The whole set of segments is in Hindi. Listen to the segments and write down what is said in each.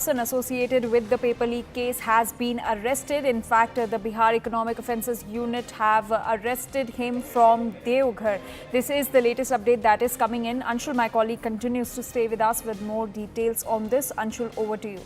Person associated with the paper leak case has been arrested. In fact, the Bihar Economic Offences Unit have arrested him from Devghar. This is the latest update that is coming in. Anshul, my colleague, continues to stay with us with more details on this. Anshul, over to you.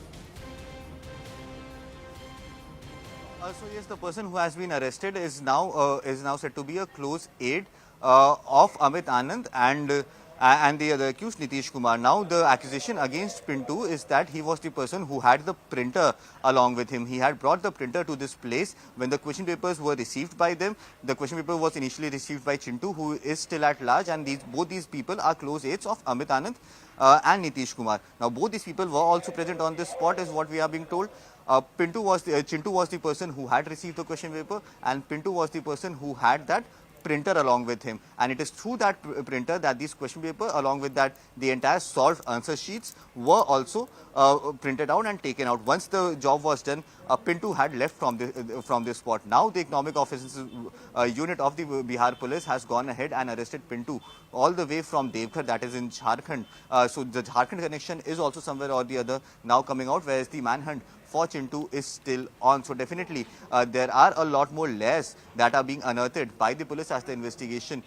So yes, the person who has been arrested is now said to be a close aide of Amit Anand and the other accused Nitish Kumar. Now the accusation against Pintu is that he was the person who had the printer along with him. He had brought the printer to this place when the question papers were received by them. The question paper was initially received by Chintu, who is still at large, and both these people are close aides of Amit Anand and Nitish Kumar. Now both these people were also present on this spot, is what we are being told. Chintu was the person who had received the question paper, and Pintu was the person who had that printer along with him, and it is through that printer that these question paper, along with that the entire solved answer sheets, were also printed out and taken out. Once the job was done, Pintu had left from this spot. Now the Economic Offences Unit of the Bihar Police has gone ahead and arrested Pintu all the way from Devghar, that is in Jharkhand. So the Jharkhand connection is also somewhere or the other now coming out, whereas the manhunt for Chintu is still on. So definitely there are a lot more layers that are being unearthed by the police as the investigation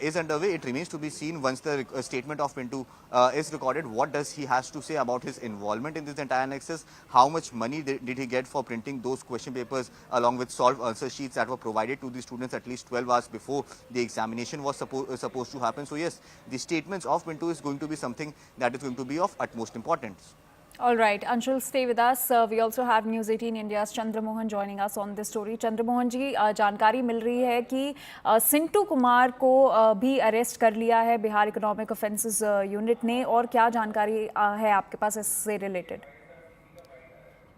is underway. It remains to be seen once the statement of Pintu is recorded. What does he has to say about his involvement in this entire nexus? How much money did he get for printing those question papers along with solved answer sheets that were provided to the students at least 12 hours before the examination was supposed to happen? So yes, the statements of Pintu is going to be something that is going to be of utmost importance. All right, Anshul, stay with us. We also have News 18 India's Chandra Mohan joining us on this story. Chandra Mohan जी, जानकारी मिल रही है कि सिंटू कुमार को भी अरेस्ट कर लिया है बिहार इकोनॉमिक ऑफेंसेस यूनिट ने, और क्या जानकारी है आपके पास इससे रिलेटेड?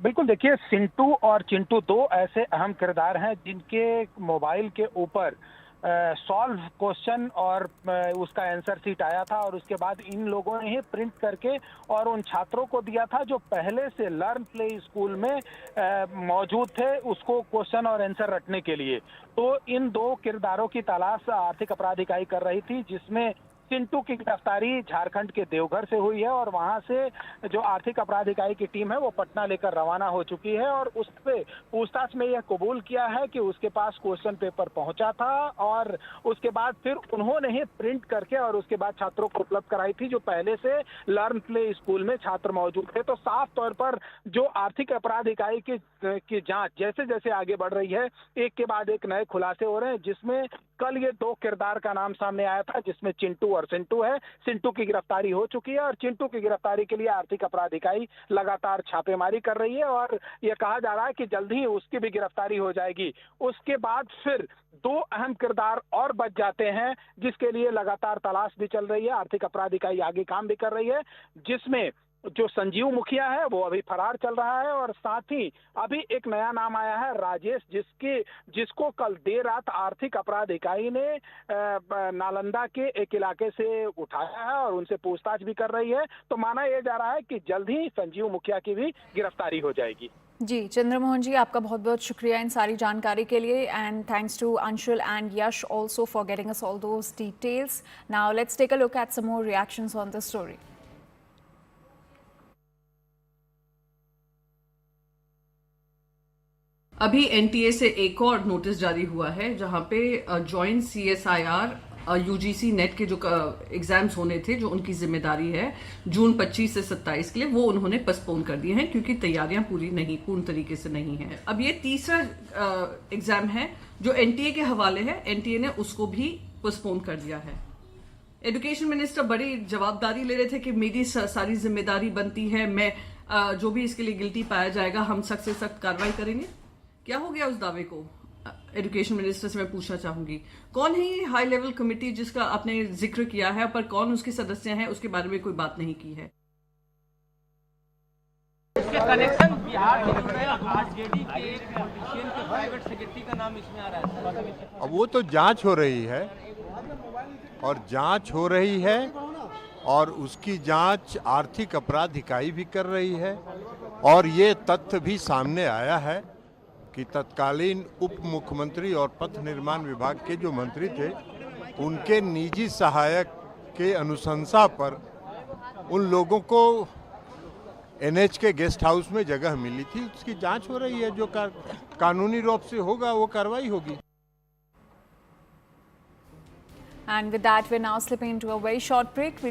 बिल्कुल, देखिए, सिंटू और चिंटू दो ऐसे अहम किरदार हैं जिनके मोबाइल के ऊपर सॉल्व क्वेश्चन और उसका आंसर शीट आया था, और उसके बाद इन लोगों ने ही प्रिंट करके और उन छात्रों को दिया था जो पहले से लर्न प्ले स्कूल में मौजूद थे, उसको क्वेश्चन और आंसर रटने के लिए। तो इन दो किरदारों की तलाश आर्थिक अपराध इकाई कर रही थी, जिसमें चिंटू की गिरफ्तारी झारखंड के देवघर से हुई है, और वहां से जो आर्थिक अपराध इकाई की टीम है वो पटना लेकर रवाना हो चुकी है, और उस पे पूछताछ में यह कबूल किया है कि उसके पास क्वेश्चन पेपर पहुंचा था, और उसके बाद फिर उन्होंने ही प्रिंट करके और उसके बाद छात्रों को उपलब्ध कराई थी जो पहले से लर्न प्ले स्कूल में छात्र मौजूद थे। तो साफ तौर पर जो आर्थिक अपराध इकाई की जांच जैसे जैसे आगे बढ़ रही है, एक के बाद एक नए खुलासे हो रहे हैं, जिसमें कल ये दो किरदार का नाम सामने आया था, जिसमें चिंटू और सिंटू है। सिंटू की गिरफ्तारी हो चुकी है, और चिंटू की गिरफ्तारी के लिए आर्थिक अपराध इकाई लगातार छापेमारी कर रही है, और यह कहा जा रहा है कि जल्द ही उसकी भी गिरफ्तारी हो जाएगी। उसके बाद फिर दो अहम किरदार और बच जाते हैं, जिसके लिए लगातार तलाश भी चल रही है। आर्थिक अपराध इकाई आगे काम भी कर रही है, जिसमें जो संजीव मुखिया है वो अभी फरार चल रहा है, और साथ ही अभी एक नया नाम आया है राजेश, जिसको कल देर रात आर्थिक अपराध इकाई ने नालंदा के एक इलाके से उठाया है और उनसे पूछताछ भी कर रही है। तो माना यह जा रहा है कि जल्द ही संजीव मुखिया की भी गिरफ्तारी हो जाएगी। जी, चंद्रमोहन जी, आपका बहुत बहुत शुक्रिया इन सारी जानकारी के लिए, and thanks to Anshul and Yash also for getting us all those details. Now let's take a look at some more reactions on this story. अभी एनटीए से एक और नोटिस जारी हुआ है, जहां पे जॉइंट सीएसआईआर यूजीसी नेट के जो एग्जाम्स होने थे, जो उनकी जिम्मेदारी है जून 25 से 27 के लिए, वो उन्होंने पोस्टपोन कर दिए हैं, क्योंकि तैयारियां पूर्ण तरीके से नहीं है। अब ये तीसरा एग्जाम है जो एनटीए के हवाले है, एनटीए ने उसको भी पोस्टपोन कर दिया है। एजुकेशन मिनिस्टर बड़ी जवाबदारी ले रहे थे कि मेरी सारी जिम्मेदारी बनती है, मैं जो भी इसके लिए गिल्टी पाया जाएगा हम सख्त से सख्त कार्रवाई करेंगे। क्या हो गया उस दावे को? एजुकेशन मिनिस्टर से मैं पूछना चाहूंगी, कौन है ये हाई लेवल कमेटी जिसका आपने जिक्र किया है, पर कौन उसके सदस्य हैं उसके बारे में कोई बात नहीं की है? इसके कनेक्शन बिहार से जुड़ रहे हैं, आरजेडी के एक पॉलिटिशियन के प्राइवेट सेक्रेटरी का नाम इसमें आ रहा है। अब वो तो जांच हो रही है, और जांच हो रही है, और उसकी जांच आर्थिक अपराध इकाई भी कर रही है, और ये तथ्य भी सामने आया है कि तत्कालीन उप मुख्यमंत्री और पथ निर्माण विभाग के जो मंत्री थे, उनके निजी सहायक के अनुशंसा पर उन लोगों को एनएच के गेस्ट हाउस में जगह मिली थी, उसकी जांच हो रही है। जो कानूनी रूप से होगा वो कार्रवाई होगी। And with that, we're now slipping into a very short break.